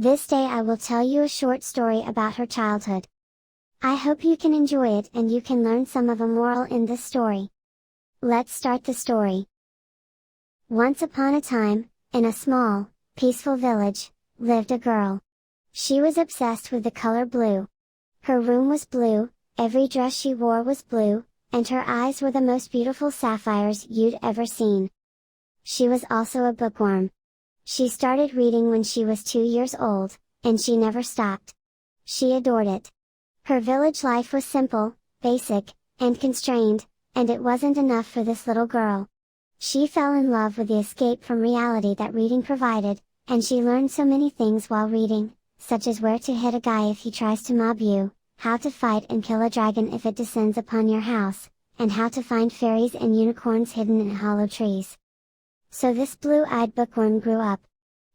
This day I will tell you a short story about her childhood. I hope you can enjoy it and you can learn some of a moral in this story. Let's start the story. Once upon a time, in a small, peaceful village, lived a girl. She was obsessed with the color blue. Her room was blue, every dress she wore was blue, and her eyes were the most beautiful sapphires you'd ever seen. She was also a bookworm. She started reading when she was 2 years old, and she never stopped. She adored it. Her village life was simple, basic, and constrained, and it wasn't enough for this little girl. She fell in love with the escape from reality that reading provided, and she learned so many things while reading, such as where to hit a guy if he tries to mob you, how to fight and kill a dragon if it descends upon your house, and how to find fairies and unicorns hidden in hollow trees. So this blue-eyed bookworm grew up.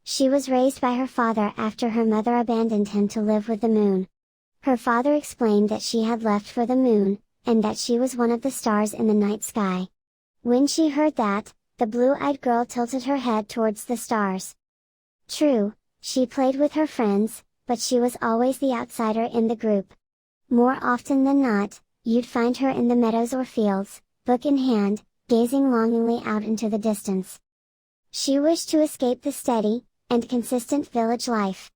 She was raised by her father after her mother abandoned him to live with the moon. Her father explained that she had left for the moon, and that she was one of the stars in the night sky. When she heard that, the blue-eyed girl tilted her head towards the stars. True, she played with her friends, but she was always the outsider in the group. More often than not, you'd find her in the meadows or fields, book in hand, gazing longingly out into the distance. She wished to escape the steady, and consistent village life.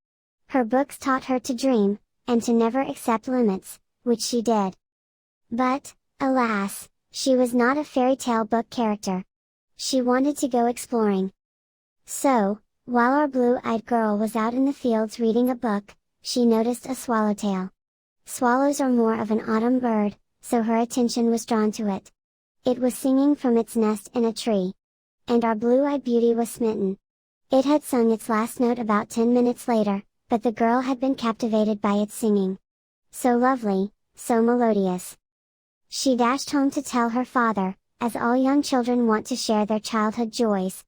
Her books taught her to dream, and to never accept limits, which she did. But, alas, she was not a fairy tale book character. She wanted to go exploring. So, while our blue-eyed girl was out in the fields reading a book, she noticed a swallowtail. Swallows are more of an autumn bird, so her attention was drawn to it. It was singing from its nest in a tree. And our blue-eyed beauty was smitten. It had sung its last note about 10 minutes later, but the girl had been captivated by its singing. So lovely, so melodious. She dashed home to tell her father, as all young children want to share their childhood joys.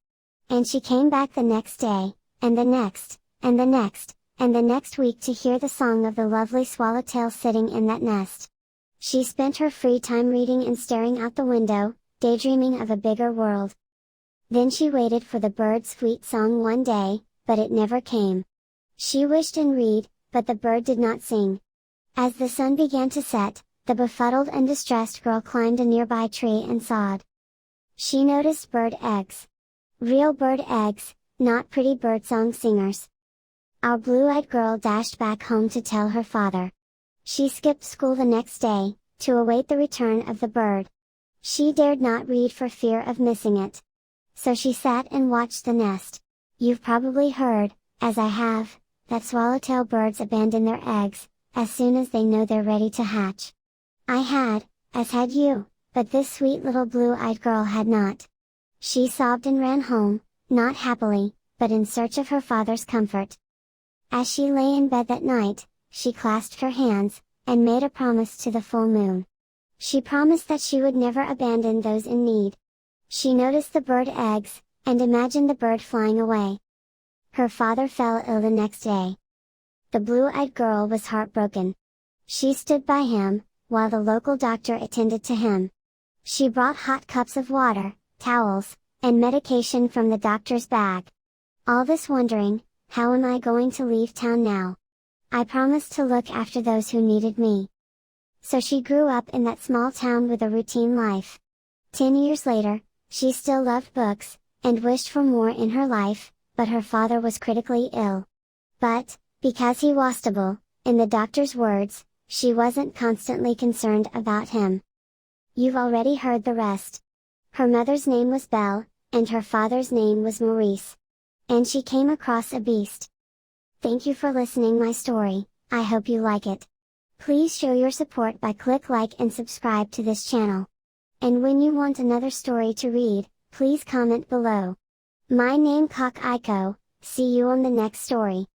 And she came back the next day, and the next, and the next, and the next week to hear the song of the lovely swallowtail sitting in that nest. She spent her free time reading and staring out the window, daydreaming of a bigger world. Then she waited for the bird's sweet song one day, but it never came. She wished and read, but the bird did not sing. As the sun began to set, the befuddled and distressed girl climbed a nearby tree and sawed. She noticed bird eggs. Real bird eggs, not pretty birdsong singers. Our blue-eyed girl dashed back home to tell her father. She skipped school the next day, to await the return of the bird. She dared not read for fear of missing it. So she sat and watched the nest. You've probably heard, as I have, that swallowtail birds abandon their eggs, as soon as they know they're ready to hatch. I had, as had you, but this sweet little blue-eyed girl had not. She sobbed and ran home, not happily, but in search of her father's comfort. As she lay in bed that night, she clasped her hands, and made a promise to the full moon. She promised that she would never abandon those in need. She noticed the bird eggs, and imagined the bird flying away. Her father fell ill the next day. The blue-eyed girl was heartbroken. She stood by him, while the local doctor attended to him. She brought hot cups of water, towels, and medication from the doctor's bag. All this wondering, how am I going to leave town now? I promised to look after those who needed me. So she grew up in that small town with a routine life. 10 years later, she still loved books, and wished for more in her life, but her father was critically ill. But, because he was stable, in the doctor's words, she wasn't constantly concerned about him. You've already heard the rest. Her mother's name was Belle, and her father's name was Maurice. And she came across a beast. Thank you for listening my story, I hope you like it. Please show your support by click like and subscribe to this channel. And when you want another story to read, please comment below. My name Kak Aiko, see you on the next story.